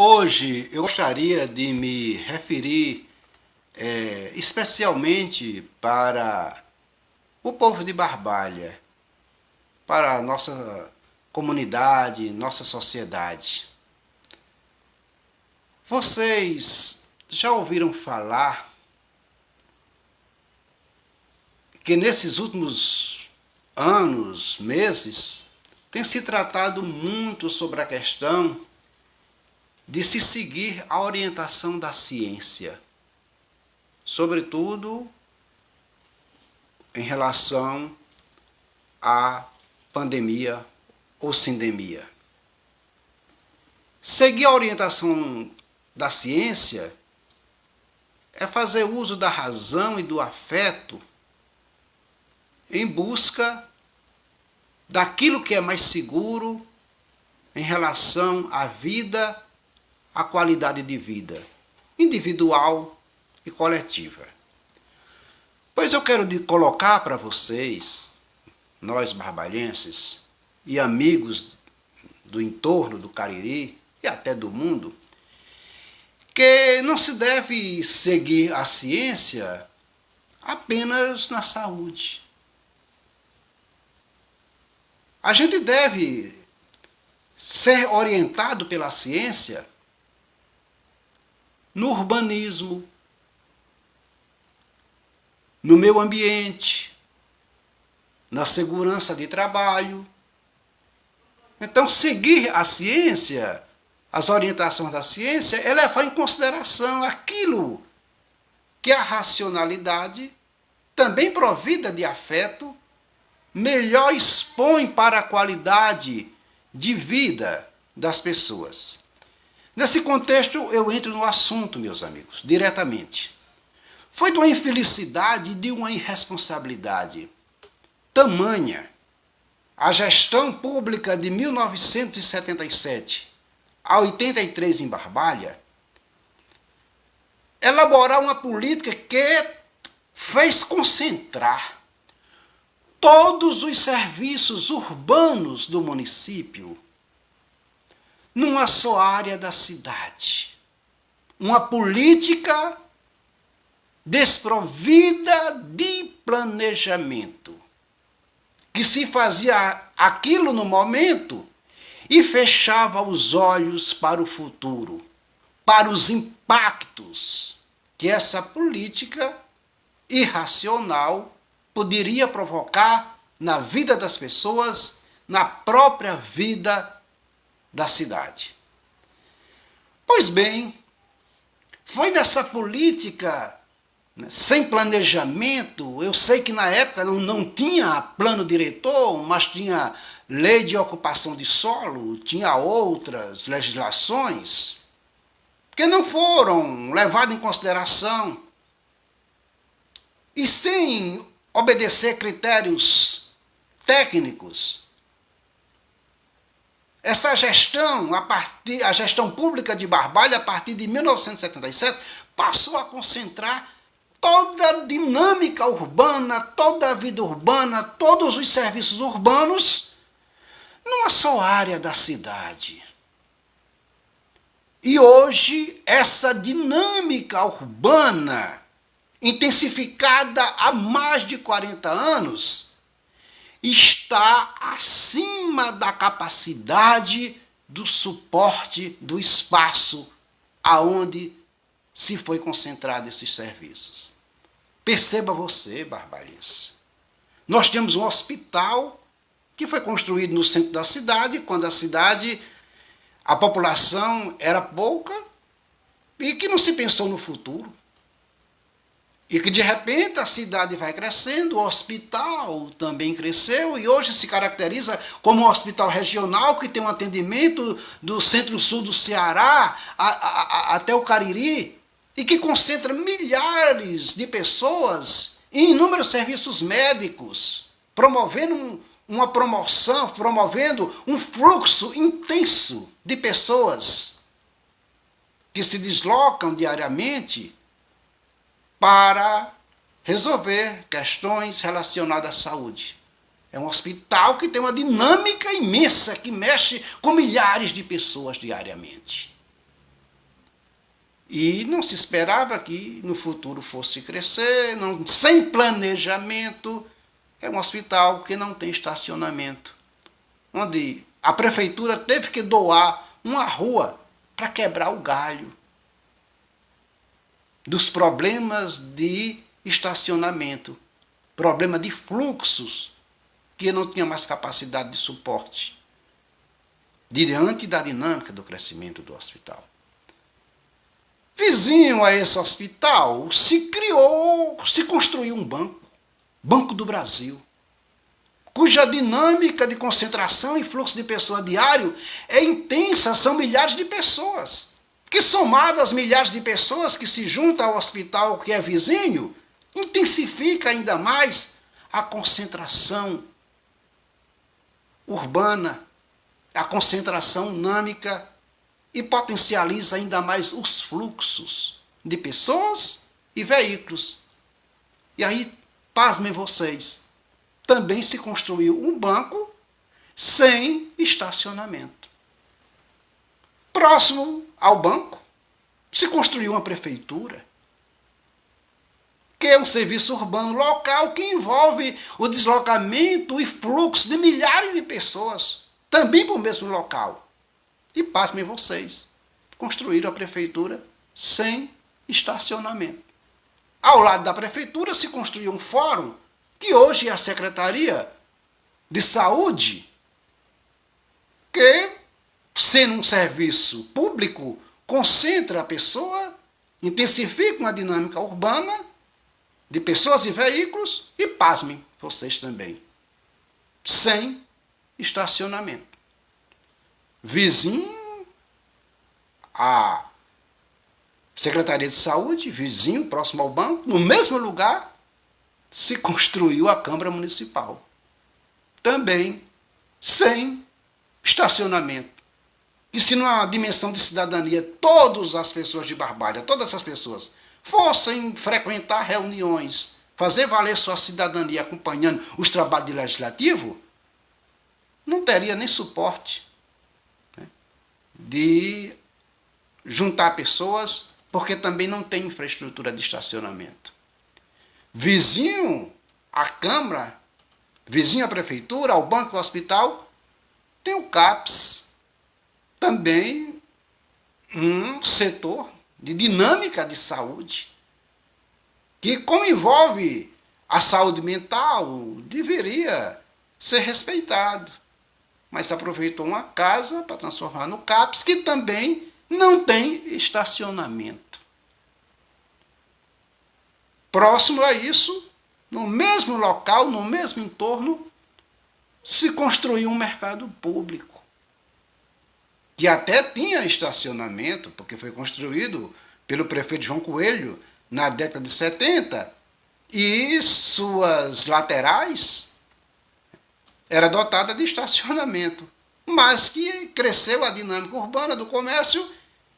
Hoje eu gostaria de me referir especialmente para o povo de Barbalha, para a nossa comunidade, nossa sociedade. Vocês já ouviram falar que nesses últimos anos, meses, tem se tratado muito sobre a questão de se seguir a orientação da ciência, sobretudo em relação à pandemia ou sindemia. Seguir a orientação da ciência é fazer uso da razão e do afeto em busca daquilo que é mais seguro em relação à vida, à qualidade de vida individual e coletiva. Pois eu quero colocar para vocês, nós barbalhenses e amigos do entorno do Cariri e até do mundo, que não se deve seguir a ciência apenas na saúde. A gente deve ser orientado pela ciência no urbanismo, no meio ambiente, na segurança de trabalho. Então, seguir a ciência, as orientações da ciência, é levar em consideração aquilo que a racionalidade, também provida de afeto, melhor expõe para a qualidade de vida das pessoas. Nesse contexto, eu entro no assunto, meus amigos, diretamente. Foi de uma infelicidade e de uma irresponsabilidade tamanha a gestão pública de 1977 a 83 em Barbalha elaborar uma política que fez concentrar todos os serviços urbanos do município numa só área da cidade. Uma política desprovida de planejamento, que se fazia aquilo no momento e fechava os olhos para o futuro, para os impactos que essa política irracional poderia provocar na vida das pessoas, na própria vida da cidade. Pois bem, foi nessa política sem planejamento. Eu sei que na época não tinha plano diretor, mas tinha lei de ocupação de solo, tinha outras legislações que não foram levadas em consideração. E sem obedecer critérios técnicos, essa gestão, a gestão pública de Barbalha, a partir de 1977, passou a concentrar toda a dinâmica urbana, toda a vida urbana, todos os serviços urbanos numa só área da cidade. E hoje, essa dinâmica urbana, intensificada há mais de 40 anos, está acima da capacidade do suporte do espaço aonde se foi concentrado esses serviços. Perceba você, barbalhense. Nós temos um hospital que foi construído no centro da cidade, quando a população era pouca, e que não se pensou no futuro. E que de repente a cidade vai crescendo, o hospital também cresceu e hoje se caracteriza como um hospital regional que tem um atendimento do centro-sul do Ceará até o Cariri e que concentra milhares de pessoas em inúmeros serviços médicos, promovendo promovendo um fluxo intenso de pessoas que se deslocam diariamente para resolver questões relacionadas à saúde. É um hospital que tem uma dinâmica imensa, que mexe com milhares de pessoas diariamente. E não se esperava que no futuro fosse crescer, não, sem planejamento. É um hospital que não tem estacionamento, onde a prefeitura teve que doar uma rua para quebrar o galho dos problemas de estacionamento, problema de fluxos, que não tinha mais capacidade de suporte diante da dinâmica do crescimento do hospital. Vizinho a esse hospital se construiu um banco, Banco do Brasil, cuja dinâmica de concentração e fluxo de pessoas diário é intensa, são milhares de pessoas, que somadas às milhares de pessoas que se juntam ao hospital que é vizinho, intensifica ainda mais a concentração urbana, a concentração dinâmica e potencializa ainda mais os fluxos de pessoas e veículos. E aí, pasmem vocês, também se construiu um banco sem estacionamento. Próximo ao banco, se construiu uma prefeitura, que é um serviço urbano local que envolve o deslocamento e fluxo de milhares de pessoas, também para o mesmo local. E pasmem vocês, construíram a prefeitura sem estacionamento. Ao lado da prefeitura se construiu um fórum, que hoje é a Secretaria de Saúde, que, sendo um serviço público, concentra a pessoa, intensifica uma dinâmica urbana de pessoas e veículos e, pasmem vocês também, sem estacionamento. Vizinho à Secretaria de Saúde, vizinho, próximo ao banco, no mesmo lugar, se construiu a Câmara Municipal. Também sem estacionamento. E se numa dimensão de cidadania todas as pessoas de Barbalha, todas as pessoas, fossem frequentar reuniões, fazer valer sua cidadania acompanhando os trabalhos de legislativo, não teria nem suporte, né, de juntar pessoas, porque também não tem infraestrutura de estacionamento. Vizinho à Câmara, vizinho à Prefeitura, ao Banco do Hospital, tem o CAPS, também um setor de dinâmica de saúde, que, como envolve a saúde mental, deveria ser respeitado. Mas aproveitou uma casa para transformar no CAPS, que também não tem estacionamento. Próximo a isso, no mesmo local, no mesmo entorno, se construiu um mercado público, que até tinha estacionamento, porque foi construído pelo prefeito João Coelho na década de 70, e suas laterais era dotada de estacionamento, mas que cresceu a dinâmica urbana do comércio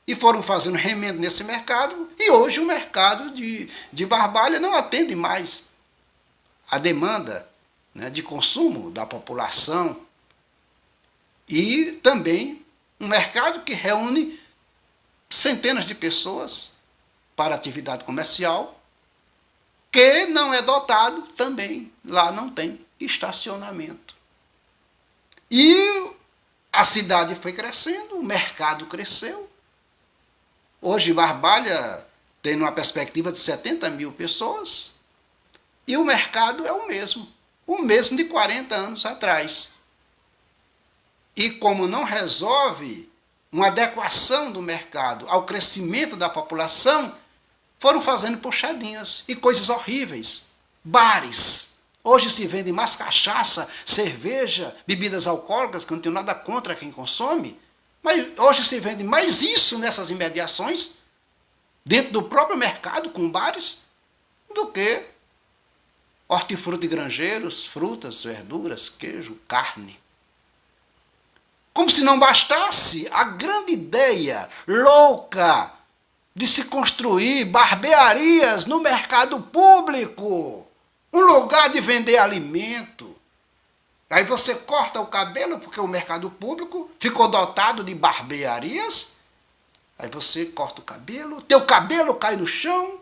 e foram fazendo remendo nesse mercado, e hoje o mercado de Barbalha não atende mais a demanda, né, de consumo da população, e também um mercado que reúne centenas de pessoas para atividade comercial, que não é dotado também, lá não tem estacionamento. E a cidade foi crescendo, o mercado cresceu. Hoje Barbalha tem uma perspectiva de 70 mil pessoas, e o mercado é o mesmo de 40 anos atrás. E como não resolve uma adequação do mercado ao crescimento da população, foram fazendo puxadinhas e coisas horríveis. Bares. Hoje se vende mais cachaça, cerveja, bebidas alcoólicas, que eu não tenho nada contra quem consome, mas hoje se vende mais isso nessas imediações, dentro do próprio mercado, com bares, do que hortifruti granjeiros, frutas, verduras, queijo, carne. Como se não bastasse a grande ideia louca de se construir barbearias no mercado público, um lugar de vender alimento. Aí você corta o cabelo, porque o mercado público ficou dotado de barbearias. Aí você corta o cabelo, teu cabelo cai no chão,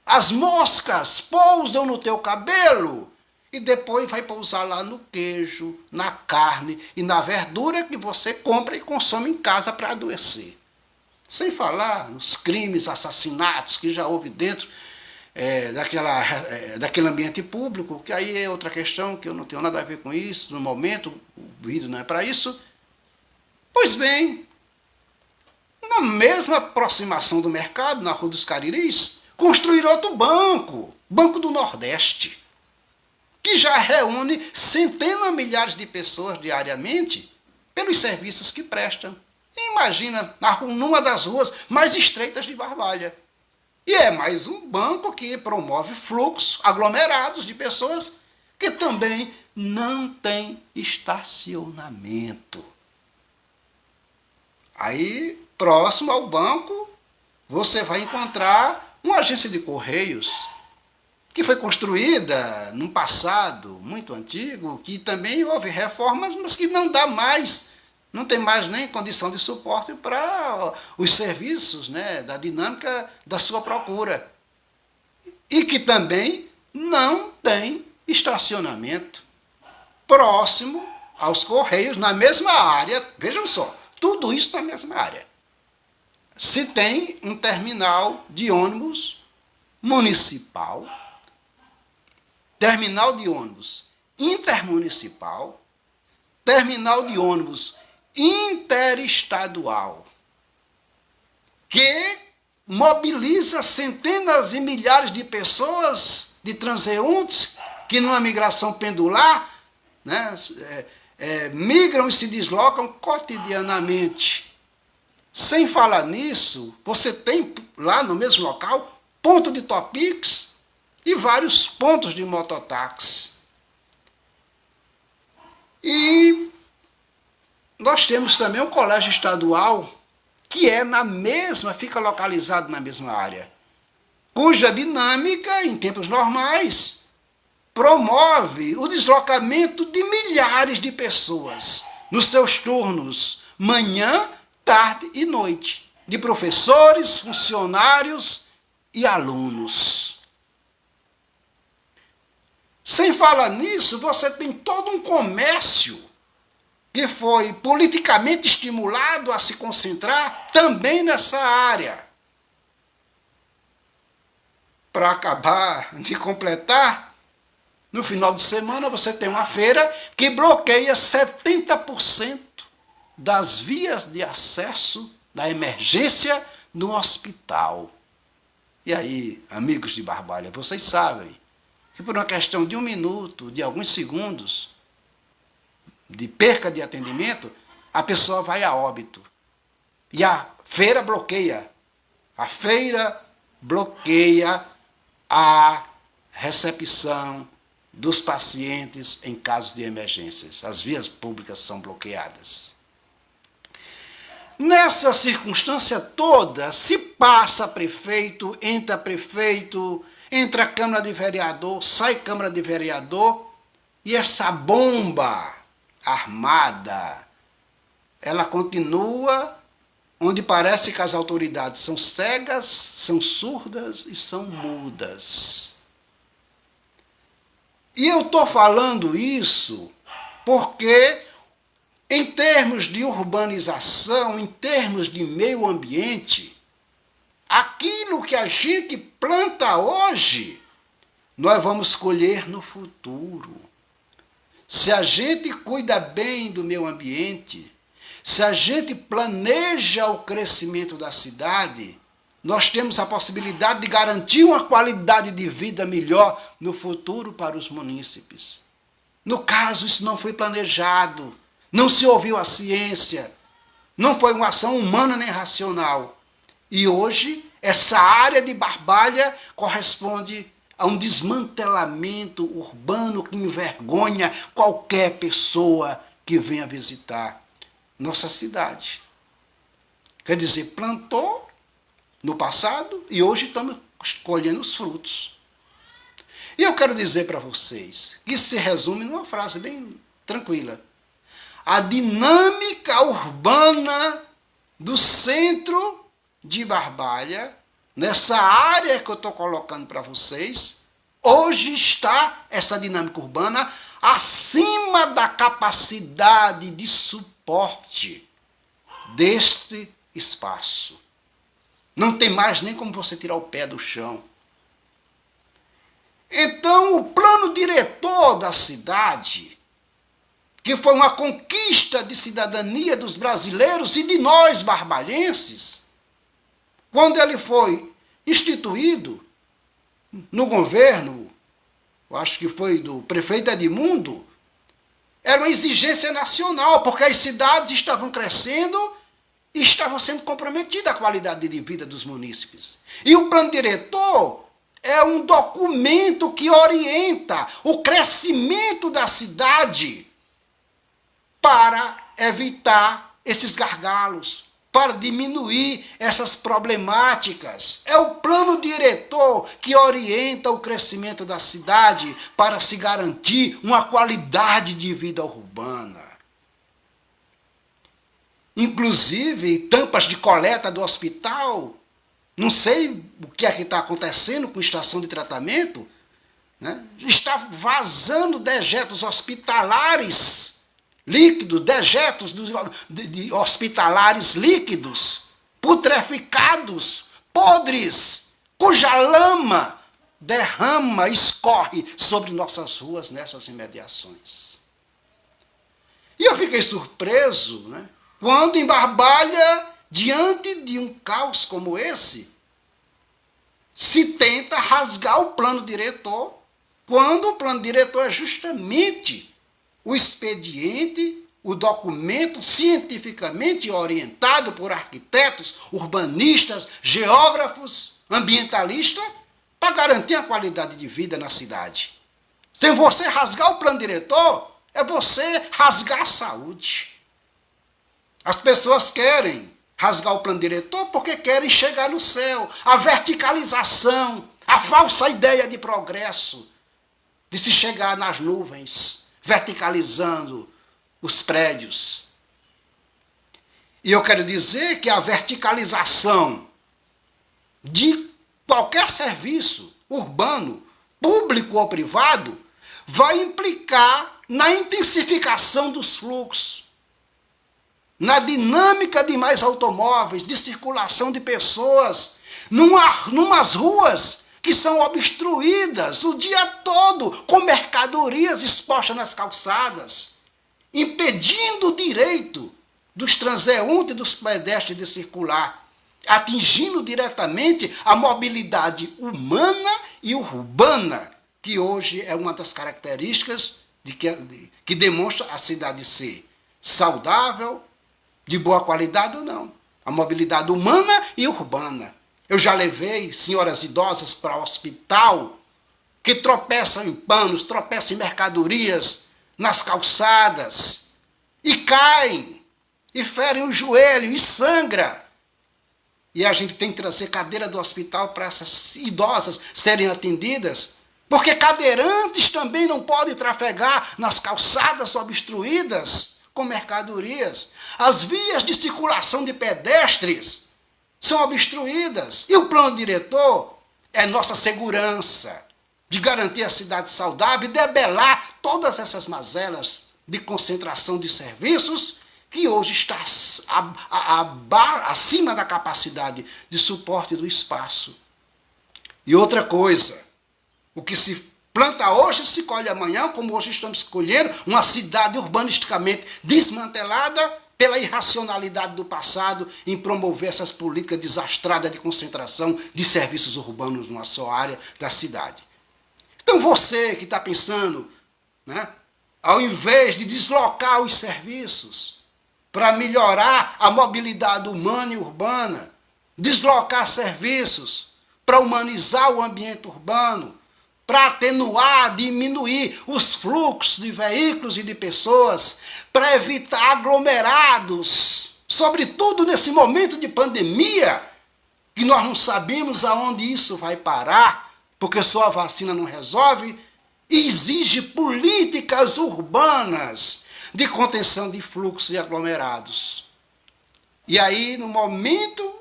as moscas pousam no teu cabelo e depois vai pousar lá no queijo, na carne e na verdura que você compra e consome em casa para adoecer. Sem falar nos crimes, assassinatos que já houve dentro daquele ambiente público, que aí é outra questão, que eu não tenho nada a ver com isso, no momento, o vídeo não é para isso. Pois bem, na mesma aproximação do mercado, na Rua dos Cariris, construíram outro banco, Banco do Nordeste, que já reúne centenas, milhares de pessoas diariamente pelos serviços que prestam. Imagina, numa das ruas mais estreitas de Barbalha. E é mais um banco que promove fluxos aglomerados de pessoas que também não tem estacionamento. Aí, próximo ao banco, você vai encontrar uma agência de correios que foi construída num passado muito antigo, que também houve reformas, mas que não dá mais, não tem mais nem condição de suporte para os serviços, né, da dinâmica da sua procura. E que também não tem estacionamento próximo aos correios, na mesma área, vejam só, tudo isso na mesma área. Se tem um terminal de ônibus municipal, terminal de ônibus intermunicipal, terminal de ônibus interestadual, que mobiliza centenas e milhares de pessoas, de transeuntes, que numa migração pendular, né, migram e se deslocam cotidianamente. Sem falar nisso, você tem lá no mesmo local ponto de Topix e vários pontos de mototáxi. E nós temos também um colégio estadual que fica localizado na mesma área, cuja dinâmica, em tempos normais, promove o deslocamento de milhares de pessoas nos seus turnos, manhã, tarde e noite, de professores, funcionários e alunos. Sem falar nisso, você tem todo um comércio que foi politicamente estimulado a se concentrar também nessa área. Para acabar de completar, no final de semana você tem uma feira que bloqueia 70% das vias de acesso da emergência no hospital. E aí, amigos de Barbalha, vocês sabem que por uma questão de 1 minuto, de alguns segundos, de perca de atendimento, a pessoa vai a óbito. E a feira bloqueia. A feira bloqueia a recepção dos pacientes em casos de emergências. As vias públicas são bloqueadas. Nessa circunstância toda, se passa prefeito, entra a Câmara de Vereador, sai Câmara de Vereador, e essa bomba armada, ela continua onde parece que as autoridades são cegas, são surdas e são mudas. E eu estou falando isso porque, em termos de urbanização, em termos de meio ambiente, aquilo que a gente planta hoje, nós vamos colher no futuro. Se a gente cuida bem do meio ambiente, se a gente planeja o crescimento da cidade, nós temos a possibilidade de garantir uma qualidade de vida melhor no futuro para os munícipes. No caso, isso não foi planejado, não se ouviu a ciência, não foi uma ação humana nem racional. E hoje, essa área de Barbalha corresponde a um desmantelamento urbano que envergonha qualquer pessoa que venha visitar nossa cidade. Quer dizer, plantou no passado e hoje estamos colhendo os frutos. E eu quero dizer para vocês que isso se resume numa frase bem tranquila. A dinâmica urbana do centro de Barbalha, nessa área que eu estou colocando para vocês, hoje está essa dinâmica urbana acima da capacidade de suporte deste espaço. Não tem mais nem como você tirar o pé do chão. Então, o plano diretor da cidade, que foi uma conquista de cidadania dos brasileiros e de nós barbalhenses, quando ele foi instituído no governo, eu acho que foi do prefeito Edmundo, era uma exigência nacional, porque as cidades estavam crescendo e estavam sendo comprometidas a qualidade de vida dos munícipes. E o plano diretor é um documento que orienta o crescimento da cidade para evitar esses gargalos, para diminuir essas problemáticas. É o plano diretor que orienta o crescimento da cidade para se garantir uma qualidade de vida urbana. Inclusive, tampas de coleta do hospital, não sei o que é que está acontecendo com a estação de tratamento, né? Está vazando dejetos hospitalares líquidos, dejetos de hospitalares líquidos, putreficados, podres, cuja lama derrama, escorre sobre nossas ruas nessas imediações. E eu fiquei surpreso, né, quando em Barbalha, diante de um caos como esse, se tenta rasgar o plano diretor, quando o plano diretor é justamente o expediente, o documento cientificamente orientado por arquitetos, urbanistas, geógrafos, ambientalistas, para garantir a qualidade de vida na cidade. Sem você rasgar o plano diretor, é você rasgar a saúde. As pessoas querem rasgar o plano diretor porque querem chegar no céu. A verticalização, a falsa ideia de progresso, de se chegar nas nuvens, verticalizando os prédios. E eu quero dizer que a verticalização de qualquer serviço urbano, público ou privado, vai implicar na intensificação dos fluxos, na dinâmica de mais automóveis, de circulação de pessoas, numas ruas que são obstruídas o dia todo, com mercadorias expostas nas calçadas, impedindo o direito dos transeuntes e dos pedestres de circular, atingindo diretamente a mobilidade humana e urbana, que hoje é uma das características que demonstra a cidade ser saudável, de boa qualidade ou não. A mobilidade humana e urbana. Eu já levei senhoras idosas para o hospital que tropeçam em panos, tropeçam em mercadorias, nas calçadas, e caem, e ferem o joelho, e sangra. E a gente tem que trazer cadeira do hospital para essas idosas serem atendidas, porque cadeirantes também não podem trafegar nas calçadas obstruídas com mercadorias. As vias de circulação de pedestres são obstruídas. E o plano diretor é nossa segurança de garantir a cidade saudável e debelar todas essas mazelas de concentração de serviços que hoje está acima da capacidade de suporte do espaço. E outra coisa, o que se planta hoje se colhe amanhã, como hoje estamos colhendo uma cidade urbanisticamente desmantelada pela irracionalidade do passado em promover essas políticas desastradas de concentração de serviços urbanos numa só área da cidade. Então você que está pensando, né, ao invés de deslocar os serviços para melhorar a mobilidade humana e urbana, deslocar serviços para humanizar o ambiente urbano, para atenuar, diminuir os fluxos de veículos e de pessoas, para evitar aglomerados, sobretudo nesse momento de pandemia, que nós não sabemos aonde isso vai parar, porque só a vacina não resolve, e exige políticas urbanas de contenção de fluxos e aglomerados. E aí, no momento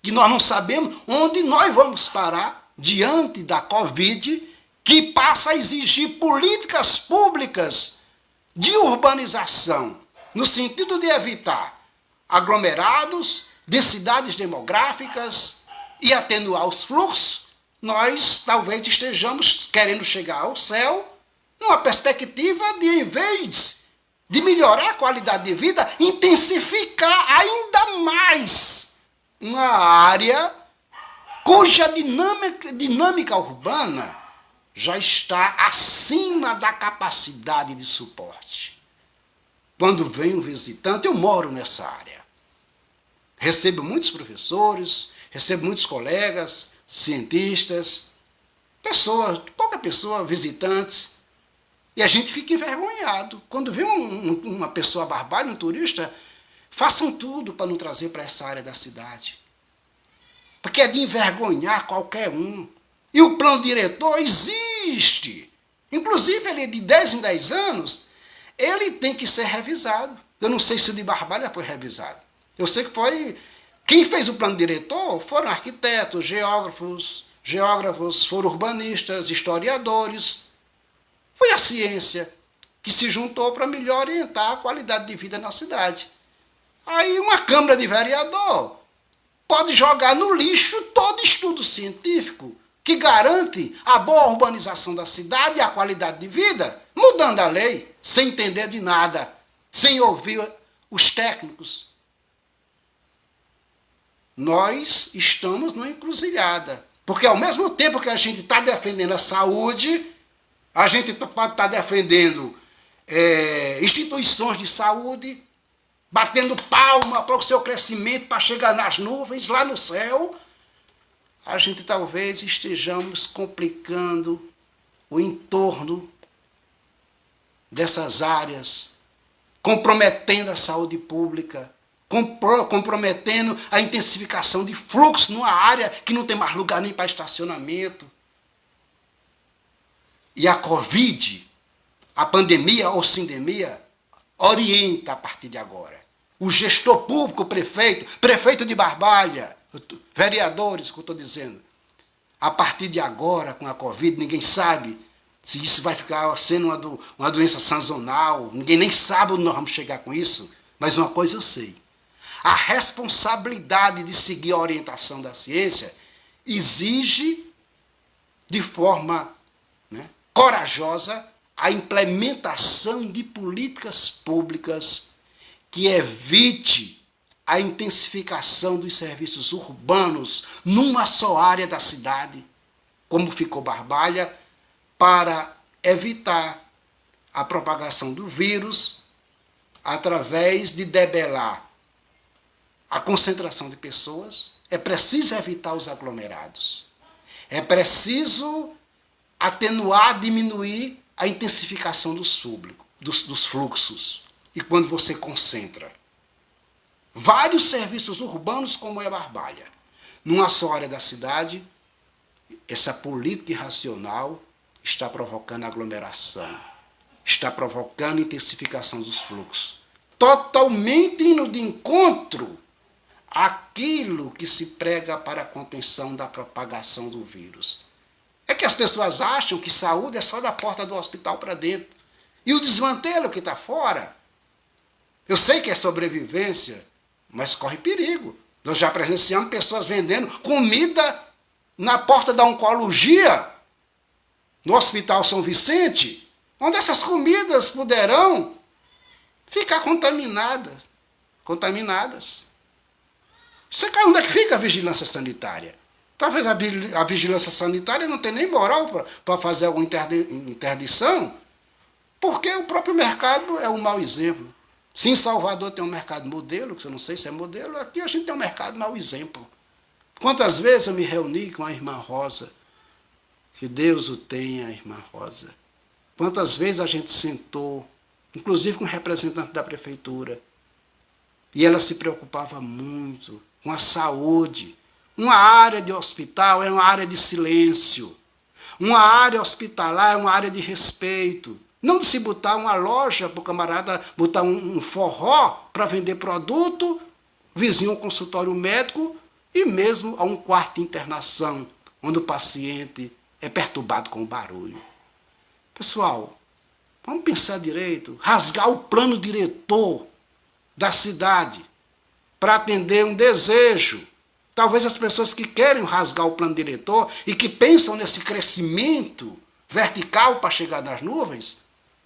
que nós não sabemos onde nós vamos parar diante da Covid, que passa a exigir políticas públicas de urbanização, no sentido de evitar aglomerados, densidades demográficas e atenuar os fluxos. Nós talvez estejamos querendo chegar ao céu numa perspectiva de, em vez de melhorar a qualidade de vida, intensificar ainda mais uma área cuja dinâmica urbana já está acima da capacidade de suporte. Quando vem um visitante, eu moro nessa área. Recebo muitos professores, recebo muitos colegas, cientistas, pouca pessoa, visitantes, e a gente fica envergonhado. Quando vem uma pessoa barbária, um turista, façam tudo para não trazer para essa área da cidade. Porque é de envergonhar qualquer um. E o plano diretor existe. Inclusive, ele de 10 em 10 anos, ele tem que ser revisado. Eu não sei se o de Barbalha foi revisado. Eu sei que foi... Quem fez o plano diretor foram arquitetos, geógrafos, foram urbanistas, historiadores. Foi a ciência que se juntou para melhor orientar a qualidade de vida na cidade. Aí uma Câmara de Vereador pode jogar no lixo todo estudo científico que garante a boa urbanização da cidade e a qualidade de vida, mudando a lei, sem entender de nada, sem ouvir os técnicos. Nós estamos numa encruzilhada, porque ao mesmo tempo que a gente está defendendo a saúde, a gente pode estar defendendo instituições de saúde, batendo palma para o seu crescimento, para chegar nas nuvens, lá no céu. A gente talvez estejamos complicando o entorno dessas áreas, comprometendo a saúde pública, comprometendo a intensificação de fluxo numa área que não tem mais lugar nem para estacionamento. E a Covid, a pandemia ou sindemia, orienta a partir de agora. O gestor público, o prefeito de Barbalha, vereadores, que eu estou dizendo, a partir de agora, com a Covid, ninguém sabe se isso vai ficar sendo uma doença sazonal, ninguém nem sabe onde nós vamos chegar com isso, mas uma coisa eu sei. A responsabilidade de seguir a orientação da ciência exige, de forma corajosa, a implementação de políticas públicas que evite a intensificação dos serviços urbanos numa só área da cidade, como ficou Barbalha, para evitar a propagação do vírus através de debelar a concentração de pessoas. É preciso evitar os aglomerados. É preciso atenuar, diminuir a intensificação dos fluxos. E quando você concentra vários serviços urbanos, como é Barbalha, numa só área da cidade, essa política irracional está provocando aglomeração, está provocando intensificação dos fluxos, totalmente indo de encontro àquilo que se prega para a contenção da propagação do vírus. É que as pessoas acham que saúde é só da porta do hospital para dentro. E o desmantelo que está fora, eu sei que é sobrevivência, mas corre perigo. Nós já presenciamos pessoas vendendo comida na porta da oncologia, no Hospital São Vicente, onde essas comidas poderão ficar contaminadas. Você cai onde é que fica a vigilância sanitária? Talvez a vigilância sanitária não tenha nem moral para fazer alguma interdição, porque o próprio mercado é um mau exemplo. Se em Salvador tem um mercado modelo, que eu não sei se é modelo, aqui a gente tem um mercado mau exemplo. Quantas vezes eu me reuni com a irmã Rosa, que Deus o tenha, irmã Rosa. Quantas vezes a gente sentou, inclusive com o representante da prefeitura, e ela se preocupava muito com a saúde. Uma área de hospital é uma área de silêncio. Uma área hospitalar é uma área de respeito. Não de se botar uma loja para o camarada botar um forró para vender produto, vizinho um consultório médico, e mesmo a um quarto de internação, onde o paciente é perturbado com o barulho. Pessoal, vamos pensar direito, rasgar o plano diretor da cidade para atender um desejo. Talvez as pessoas que querem rasgar o plano diretor e que pensam nesse crescimento vertical para chegar nas nuvens,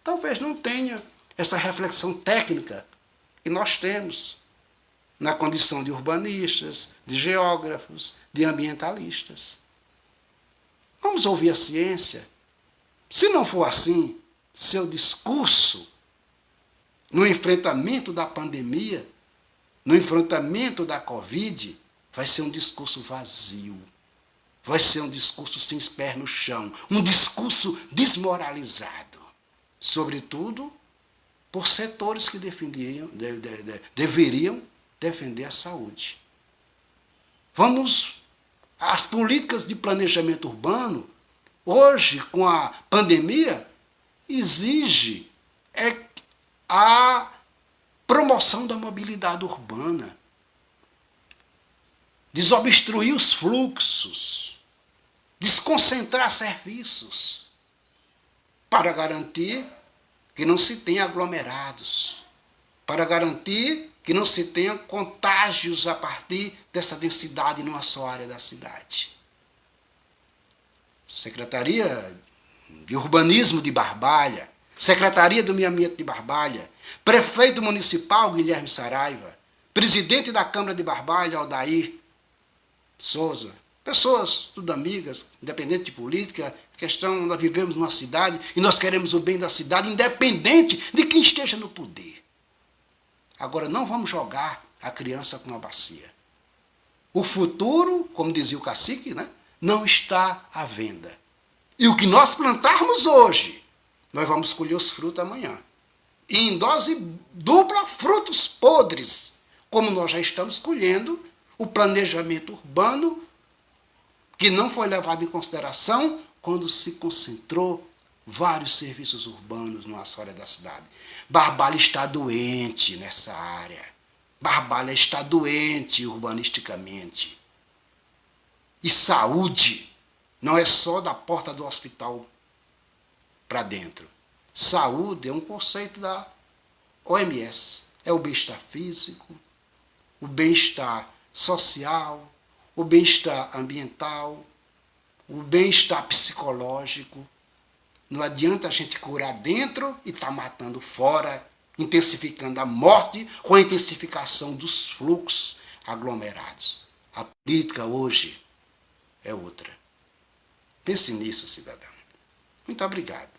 talvez não tenha essa reflexão técnica que nós temos na condição de urbanistas, de geógrafos, de ambientalistas. Vamos ouvir a ciência. Se não for assim, seu discurso no enfrentamento da pandemia, no enfrentamento da Covid, vai ser um discurso vazio. Vai ser um discurso sem pés no chão, um discurso desmoralizado. Sobretudo por setores que deveriam defender a saúde. As políticas de planejamento urbano, hoje, com a pandemia, exige a promoção da mobilidade urbana, desobstruir os fluxos, desconcentrar serviços, para garantir que não se tenha aglomerados, para garantir que não se tenha contágios a partir dessa densidade numa só área da cidade. Secretaria de Urbanismo de Barbalha, Secretaria do Meio Ambiente de Barbalha, Prefeito Municipal Guilherme Saraiva, Presidente da Câmara de Barbalha, Aldair Souza, pessoas, tudo amigas, independente de política, nós vivemos numa cidade e nós queremos o bem da cidade, independente de quem esteja no poder. Agora, não vamos jogar a criança com a bacia. O futuro, como dizia o cacique, né, não está à venda. E o que nós plantarmos hoje, nós vamos colher os frutos amanhã. E em dose dupla, frutos podres, como nós já estamos colhendo o planejamento urbano, que não foi levado em consideração quando se concentrou vários serviços urbanos numa só área da cidade. Barbalha está doente nessa área. Barbalha está doente urbanisticamente. E saúde não é só da porta do hospital para dentro. Saúde é um conceito da OMS. É o bem-estar físico, o bem-estar social, o bem-estar ambiental, o bem-estar psicológico. Não adianta a gente curar dentro e estar matando fora, intensificando a morte com a intensificação dos fluxos aglomerados. A política hoje é outra. Pense nisso, cidadão. Muito obrigado.